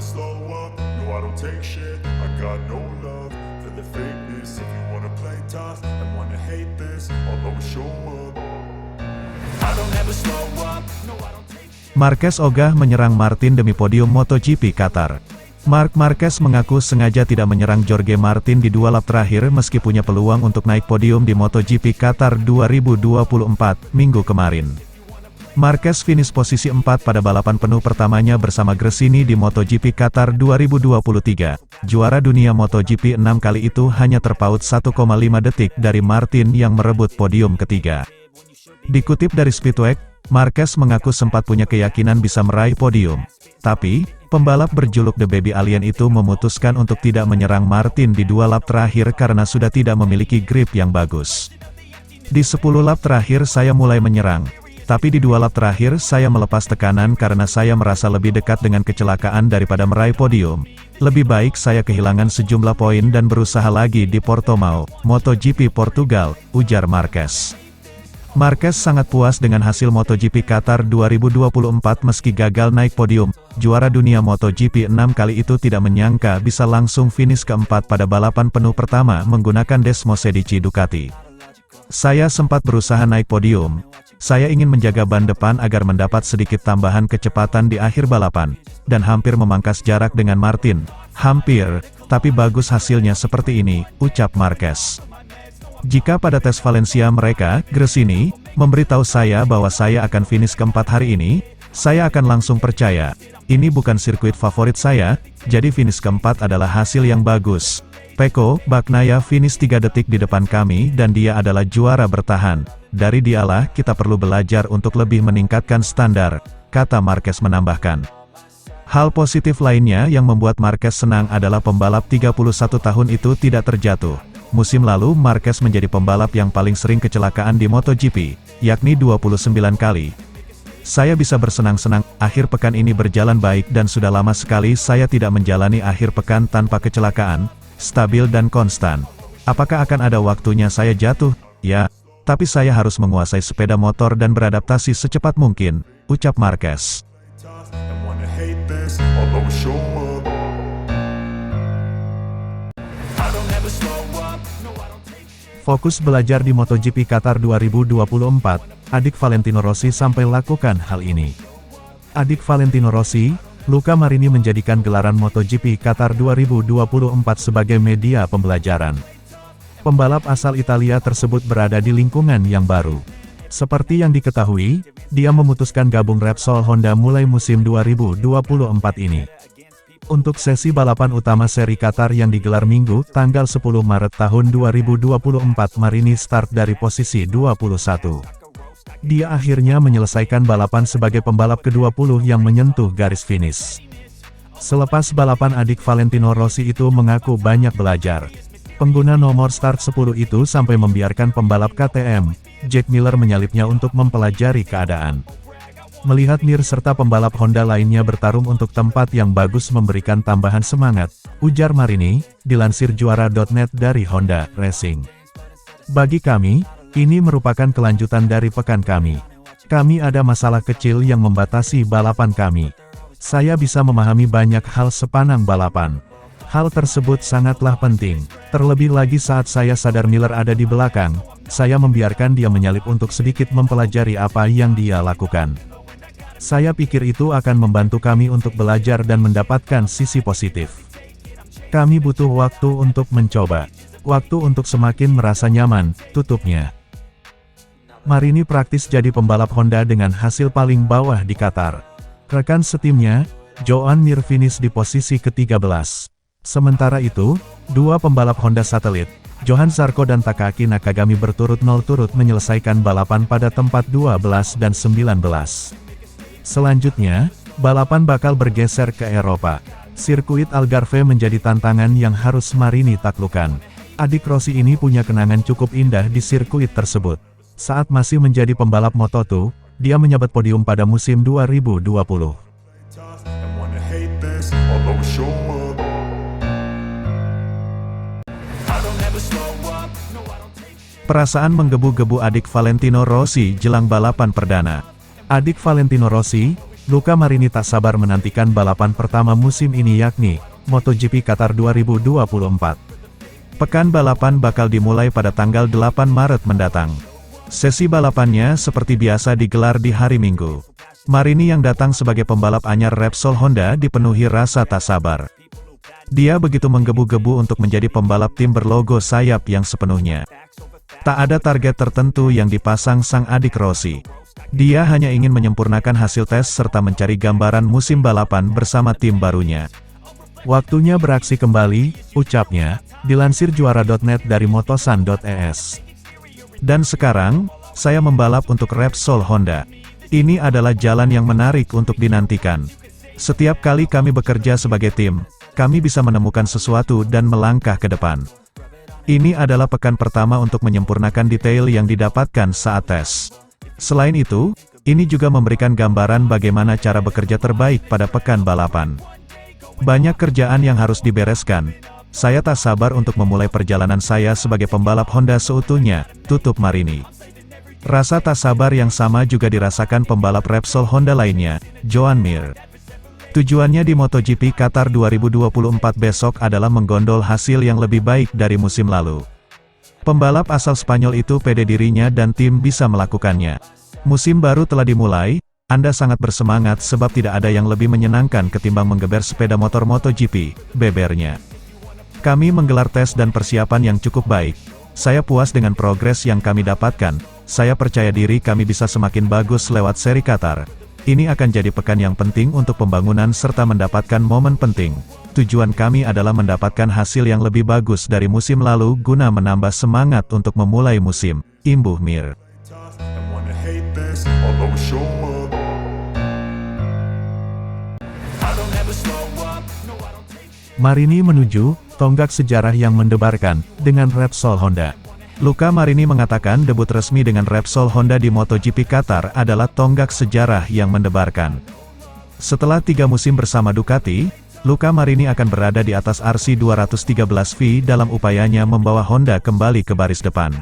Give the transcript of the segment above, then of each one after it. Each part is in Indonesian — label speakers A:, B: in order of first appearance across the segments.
A: slow up, no I don't take shit. I got no love for the fakeness. If you wanna play tough and wanna hate this, I'll always show up. I don't ever slow up, no I don't take shit.
B: Marquez ogah menyerang Martin demi podium MotoGP Qatar. Marc Marquez mengaku sengaja tidak menyerang Jorge Martin di dua lap terakhir meski punya peluang untuk naik podium di MotoGP Qatar 2024, minggu kemarin. Marquez finish posisi 4 pada balapan penuh pertamanya bersama Gresini di MotoGP Qatar 2023. Juara dunia MotoGP 6 kali itu hanya terpaut 1,5 detik dari Martin yang merebut podium ketiga. Dikutip dari Speedweek, Marquez mengaku sempat punya keyakinan bisa meraih podium. Tapi, pembalap berjuluk The Baby Alien itu memutuskan untuk tidak menyerang Martin di dua lap terakhir karena sudah tidak memiliki grip yang bagus. Di 10 lap terakhir saya mulai menyerang. Tapi di dua lap terakhir saya melepas tekanan karena saya merasa lebih dekat dengan kecelakaan daripada meraih podium. Lebih baik saya kehilangan sejumlah poin dan berusaha lagi di Portimao, MotoGP Portugal, ujar Marquez. Marquez sangat puas dengan hasil MotoGP Qatar 2024 meski gagal naik podium. Juara dunia MotoGP 6 kali itu tidak menyangka bisa langsung finish keempat pada balapan penuh pertama menggunakan Desmosedici Ducati. Saya sempat berusaha naik podium. Saya ingin menjaga ban depan agar mendapat sedikit tambahan kecepatan di akhir balapan, dan hampir memangkas jarak dengan Martin. Hampir, tapi bagus hasilnya seperti ini, ucap Marquez. Jika pada tes Valencia mereka, Gresini, memberitahu saya bahwa saya akan finish keempat hari ini, saya akan langsung percaya. Ini bukan sirkuit favorit saya, jadi finish keempat adalah hasil yang bagus. Pecco Bagnaia finish 3 detik di depan kami dan dia adalah juara bertahan. Dari dialah kita perlu belajar untuk lebih meningkatkan standar, kata Marquez menambahkan. Hal positif lainnya yang membuat Marquez senang adalah pembalap 31 tahun itu tidak terjatuh. Musim lalu Marquez menjadi pembalap yang paling sering kecelakaan di MotoGP, yakni 29 kali. Saya bisa bersenang-senang, akhir pekan ini berjalan baik dan sudah lama sekali saya tidak menjalani akhir pekan tanpa kecelakaan, stabil dan konstan. Apakah akan ada waktunya saya jatuh? Ya, tapi saya harus menguasai sepeda motor dan beradaptasi secepat mungkin, ucap Marquez. Fokus belajar di MotoGP Qatar 2024, adik Valentino Rossi sampai lakukan hal ini. Adik Valentino Rossi, Luca Marini menjadikan gelaran MotoGP Qatar 2024 sebagai media pembelajaran. Pembalap asal Italia tersebut berada di lingkungan yang baru. Seperti yang diketahui, dia memutuskan gabung Repsol Honda mulai musim 2024 ini. Untuk sesi balapan utama seri Qatar yang digelar Minggu, tanggal 10 Maret tahun 2024, Marini start dari posisi 21. Dia akhirnya menyelesaikan balapan sebagai pembalap ke-20 yang menyentuh garis finish. Selepas balapan adik Valentino Rossi itu mengaku banyak belajar. Pengguna nomor start 10 itu sampai membiarkan pembalap KTM, Jack Miller menyalipnya untuk mempelajari keadaan. Melihat Mir serta pembalap Honda lainnya bertarung untuk tempat yang bagus memberikan tambahan semangat, ujar Marini, dilansir juara.net dari Honda Racing. Bagi kami, ini merupakan kelanjutan dari pekan kami. Kami ada masalah kecil yang membatasi balapan kami. Saya bisa memahami banyak hal sepanjang balapan. Hal tersebut sangatlah penting. Terlebih lagi saat saya sadar Miller ada di belakang, saya membiarkan dia menyalip untuk sedikit mempelajari apa yang dia lakukan. Saya pikir itu akan membantu kami untuk belajar dan mendapatkan sisi positif. Kami butuh waktu untuk mencoba. Waktu untuk semakin merasa nyaman, tutupnya. Marini praktis jadi pembalap Honda dengan hasil paling bawah di Qatar. Rekan setimnya, Joan Mir finish di posisi ke-13. Sementara itu, dua pembalap Honda satelit, Johan Zarco dan Takaki Nakagami berturut-turut menyelesaikan balapan pada tempat 12 dan 19. Selanjutnya, balapan bakal bergeser ke Eropa. Sirkuit Algarve menjadi tantangan yang harus Marini taklukkan. Adik Rossi ini punya kenangan cukup indah di sirkuit tersebut. Saat masih menjadi pembalap Moto2, dia menyabet podium pada musim 2020. Perasaan menggebu-gebu adik Valentino Rossi jelang balapan perdana. Adik Valentino Rossi, Luca Marini tak sabar menantikan balapan pertama musim ini yakni MotoGP Qatar 2024. Pekan balapan bakal dimulai pada tanggal 8 Maret mendatang. Sesi balapannya seperti biasa digelar di hari Minggu. Marini yang datang sebagai pembalap anyar Repsol Honda dipenuhi rasa tak sabar. Dia begitu menggebu-gebu untuk menjadi pembalap tim berlogo sayap yang sepenuhnya. Tak ada target tertentu yang dipasang sang adik Rossi. Dia hanya ingin menyempurnakan hasil tes serta mencari gambaran musim balapan bersama tim barunya. Waktunya beraksi kembali, ucapnya, dilansir juara.net dari motosan.es. Dan sekarang, saya membalap untuk Repsol Honda. Ini adalah jalan yang menarik untuk dinantikan. Setiap kali kami bekerja sebagai tim, kami bisa menemukan sesuatu dan melangkah ke depan. Ini adalah pekan pertama untuk menyempurnakan detail yang didapatkan saat tes. Selain itu, ini juga memberikan gambaran bagaimana cara bekerja terbaik pada pekan balapan. Banyak kerjaan yang harus dibereskan. Saya tak sabar untuk memulai perjalanan saya sebagai pembalap Honda seutuhnya, tutup Marini. Rasa tak sabar yang sama juga dirasakan pembalap Repsol Honda lainnya, Joan Mir. Tujuannya di MotoGP Qatar 2024 besok adalah menggondol hasil yang lebih baik dari musim lalu. Pembalap asal Spanyol itu pede dirinya dan tim bisa melakukannya. Musim baru telah dimulai, Anda sangat bersemangat sebab tidak ada yang lebih menyenangkan ketimbang menggeber sepeda motor MotoGP, bebernya. Kami menggelar tes dan persiapan yang cukup baik. Saya puas dengan progres yang kami dapatkan. Saya percaya diri kami bisa semakin bagus lewat seri Qatar. Ini akan jadi pekan yang penting untuk pembangunan serta mendapatkan momen penting. Tujuan kami adalah mendapatkan hasil yang lebih bagus dari musim lalu guna menambah semangat untuk memulai musim, imbuh Mir. Marini menuju tonggak sejarah yang mendebarkan dengan Repsol Honda. Luca Marini mengatakan debut resmi dengan Repsol Honda di MotoGP Qatar adalah tonggak sejarah yang mendebarkan. Setelah 3 musim bersama Ducati, Luca Marini akan berada di atas RC213V dalam upayanya membawa Honda kembali ke baris depan.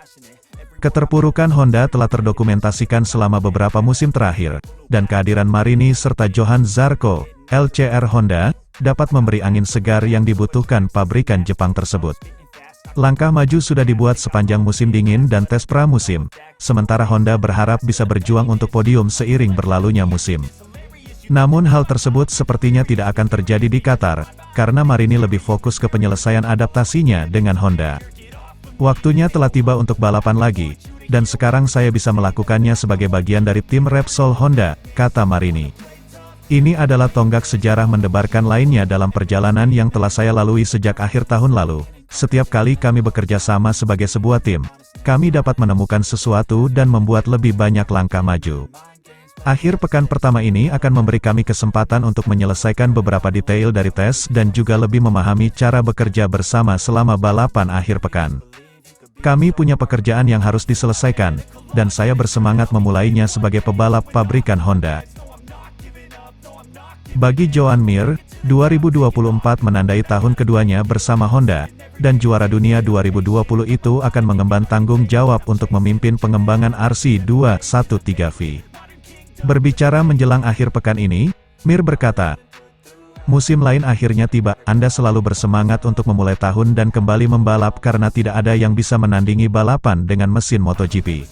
B: Keterpurukan Honda telah terdokumentasikan selama beberapa musim terakhir, dan kehadiran Marini serta Johann Zarco, LCR Honda, dapat memberi angin segar yang dibutuhkan pabrikan Jepang tersebut. Langkah maju sudah dibuat sepanjang musim dingin dan tes pramusim, sementara Honda berharap bisa berjuang untuk podium seiring berlalunya musim. Namun hal tersebut sepertinya tidak akan terjadi di Qatar, karena Marini lebih fokus ke penyelesaian adaptasinya dengan Honda. Waktunya telah tiba untuk balapan lagi, dan sekarang saya bisa melakukannya sebagai bagian dari tim Repsol Honda, kata Marini. Ini adalah tonggak sejarah mendebarkan lainnya dalam perjalanan yang telah saya lalui sejak akhir tahun lalu. Setiap kali kami bekerja sama sebagai sebuah tim, kami dapat menemukan sesuatu dan membuat lebih banyak langkah maju. Akhir pekan pertama ini akan memberi kami kesempatan untuk menyelesaikan beberapa detail dari tes dan juga lebih memahami cara bekerja bersama selama balapan akhir pekan. Kami punya pekerjaan yang harus diselesaikan, dan saya bersemangat memulainya sebagai pebalap pabrikan Honda. Bagi Joan Mir, 2024 menandai tahun keduanya bersama Honda, dan juara dunia 2020 itu akan mengemban tanggung jawab untuk memimpin pengembangan RC213V. Berbicara menjelang akhir pekan ini, Mir berkata, "Musim lain akhirnya tiba, Anda selalu bersemangat untuk memulai tahun dan kembali membalap karena tidak ada yang bisa menandingi balapan dengan mesin MotoGP.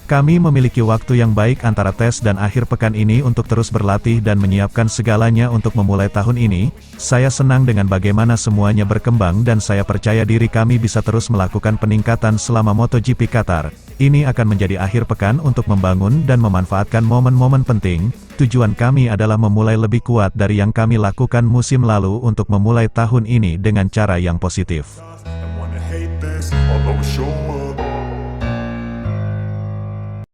B: Kami memiliki waktu yang baik antara tes dan akhir pekan ini untuk terus berlatih dan menyiapkan segalanya untuk memulai tahun ini. Saya senang dengan bagaimana semuanya berkembang dan saya percaya diri kami bisa terus melakukan peningkatan selama MotoGP Qatar. Ini akan menjadi akhir pekan untuk membangun dan memanfaatkan momen-momen penting. Tujuan kami adalah memulai lebih kuat dari yang kami lakukan musim lalu untuk memulai tahun ini dengan cara yang positif."